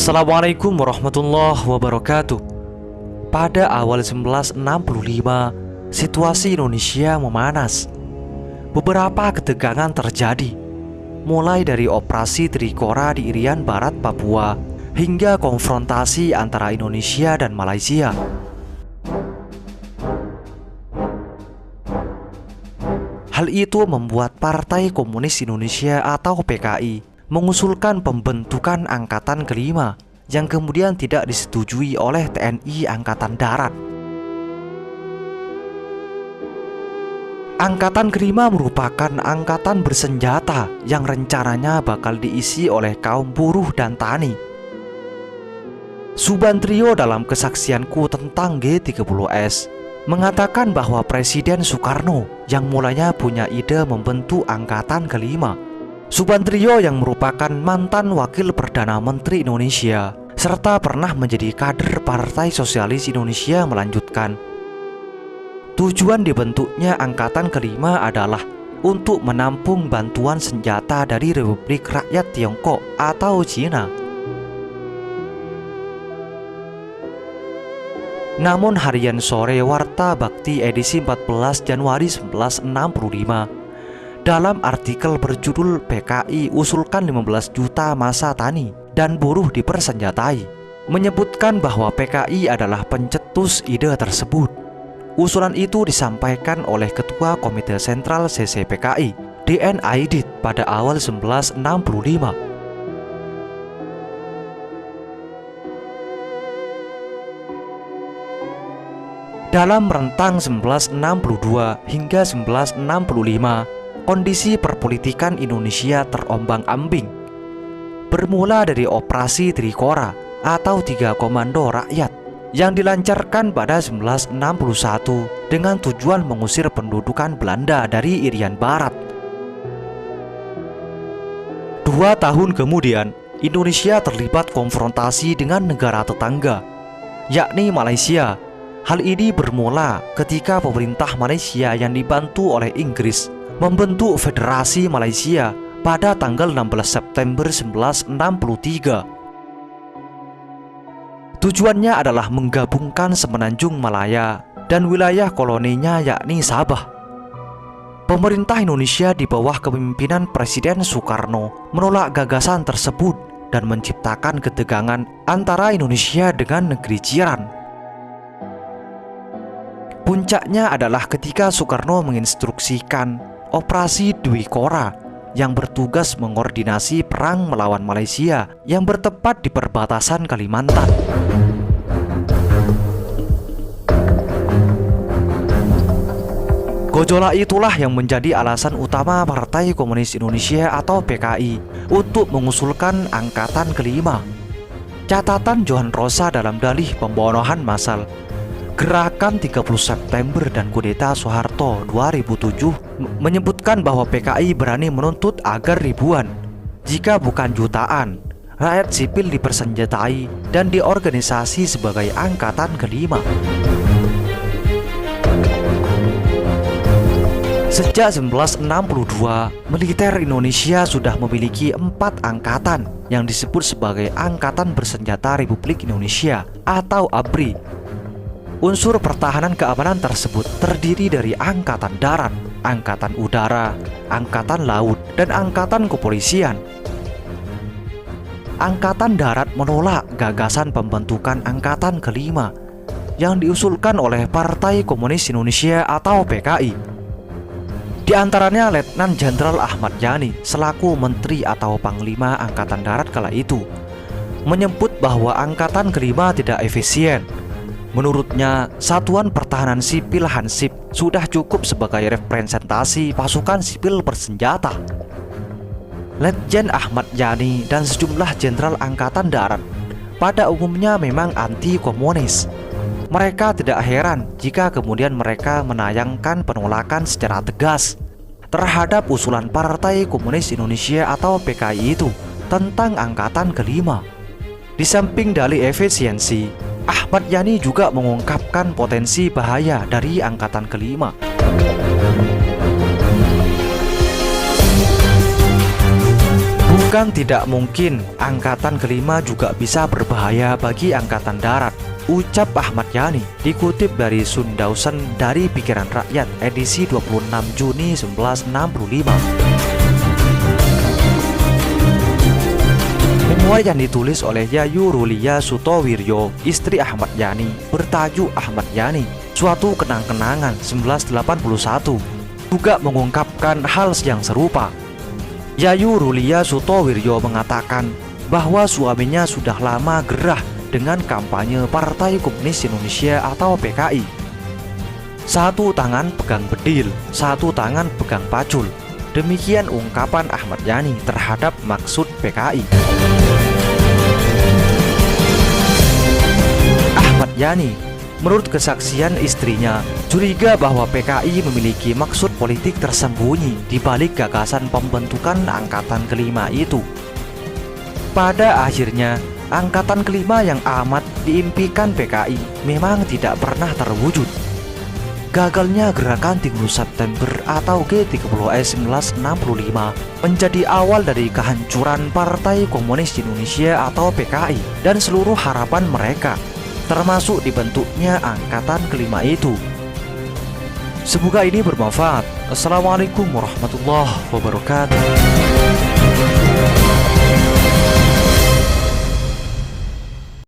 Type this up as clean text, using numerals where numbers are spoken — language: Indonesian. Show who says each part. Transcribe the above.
Speaker 1: Assalamualaikum warahmatullahi wabarakatuh. Pada awal 1965, situasi Indonesia memanas. Beberapa ketegangan terjadi, mulai dari operasi Trikora di Irian Barat, Papua, hingga konfrontasi antara Indonesia dan Malaysia. Hal itu membuat Partai Komunis Indonesia atau PKI mengusulkan pembentukan Angkatan Kelima yang kemudian tidak disetujui oleh TNI Angkatan Darat. Angkatan Kelima merupakan angkatan bersenjata yang rencananya bakal diisi oleh kaum buruh dan tani. Subandrio dalam kesaksianku tentang G30S mengatakan bahwa Presiden Soekarno yang mulanya punya ide membentuk Angkatan Kelima. Subandrio yang merupakan mantan Wakil Perdana Menteri Indonesia serta pernah menjadi kader Partai Sosialis Indonesia melanjutkan, tujuan dibentuknya Angkatan Kelima adalah untuk menampung bantuan senjata dari Republik Rakyat Tiongkok atau Cina. Namun harian Sore Warta Bakti edisi 14 Januari 1965 dalam artikel berjudul PKI usulkan 15 juta masa tani dan buruh dipersenjatai, menyebutkan bahwa PKI adalah pencetus ide tersebut. Usulan itu disampaikan oleh Ketua Komite Sentral CCPKI, DN Aidit, pada awal 1965. Dalam rentang 1962 hingga 1965, kondisi perpolitikan Indonesia terombang-ambing. Bermula dari operasi Trikora atau Tiga Komando Rakyat yang dilancarkan pada 1961 dengan tujuan mengusir pendudukan Belanda dari Irian Barat. 2 tahun kemudian, Indonesia terlibat konfrontasi dengan negara tetangga, yakni Malaysia. Hal ini bermula ketika pemerintah Malaysia yang dibantu oleh Inggris membentuk Federasi Malaysia pada tanggal 16 September 1963. Tujuannya adalah menggabungkan Semenanjung Malaya dan wilayah koloninya yakni Sabah. Pemerintah Indonesia di bawah kepemimpinan Presiden Soekarno menolak gagasan tersebut dan menciptakan ketegangan antara Indonesia dengan negeri jiran. Puncaknya adalah ketika Soekarno menginstruksikan Operasi Dwi Kora yang bertugas mengordinasi perang melawan Malaysia yang bertempat di perbatasan Kalimantan. Gejolak itulah yang menjadi alasan utama Partai Komunis Indonesia atau PKI untuk mengusulkan Angkatan Kelima. Catatan Johan Rosa dalam dalih pembunuhan massal Gerakan 30 September dan Kudeta Soeharto 2007 menyebutkan bahwa PKI berani menuntut agar ribuan, jika bukan jutaan, rakyat sipil dipersenjatai dan diorganisasi sebagai Angkatan Kelima. Sejak 1962, militer Indonesia sudah memiliki 4 angkatan yang disebut sebagai Angkatan Bersenjata Republik Indonesia atau ABRI. Unsur pertahanan keamanan tersebut terdiri dari Angkatan Darat, Angkatan Udara, Angkatan Laut, dan Angkatan Kepolisian. Angkatan Darat menolak gagasan pembentukan Angkatan Kelima yang diusulkan oleh Partai Komunis Indonesia atau PKI. Di antaranya Letnan Jenderal Ahmad Yani selaku Menteri atau Panglima Angkatan Darat kala itu menyebut bahwa Angkatan Kelima tidak efisien. Menurutnya, Satuan Pertahanan Sipil Hansip sudah cukup sebagai representasi pasukan sipil bersenjata. Letjen Ahmad Yani dan sejumlah jenderal Angkatan Darat pada umumnya memang anti-komunis. Mereka tidak heran jika kemudian mereka menayangkan penolakan secara tegas terhadap usulan Partai Komunis Indonesia atau PKI itu tentang Angkatan Kelima. Di samping dalih efisiensi, Ahmad Yani juga mengungkapkan potensi bahaya dari Angkatan Kelima. Bukan tidak mungkin angkatan kelima juga bisa berbahaya bagi angkatan darat, ucap Ahmad Yani, dikutip dari Sun Dausen dari Pikiran Rakyat edisi 26 Juni 1965. Memoir yang ditulis oleh Yayu Rulia Sutowiryo, istri Ahmad Yani, bertajuk Ahmad Yani, Suatu Kenang-kenangan 1981, juga mengungkapkan hal yang serupa. Yayu Rulia Sutowiryo mengatakan bahwa suaminya sudah lama gerah dengan kampanye Partai Komunis Indonesia atau PKI. Satu tangan pegang bedil, satu tangan pegang pacul. Demikian ungkapan Ahmad Yani terhadap maksud PKI. Ahmad Yani, menurut kesaksian istrinya, curiga bahwa PKI memiliki maksud politik tersembunyi di balik gagasan pembentukan angkatan kelima itu. Pada akhirnya, angkatan kelima yang amat diimpikan PKI memang tidak pernah terwujud. Gagalnya gerakan 30 September atau G30S 1965 menjadi awal dari kehancuran Partai Komunis Indonesia atau PKI dan seluruh harapan mereka, termasuk dibentuknya angkatan kelima itu. Semoga ini bermanfaat. Assalamualaikum warahmatullahi wabarakatuh.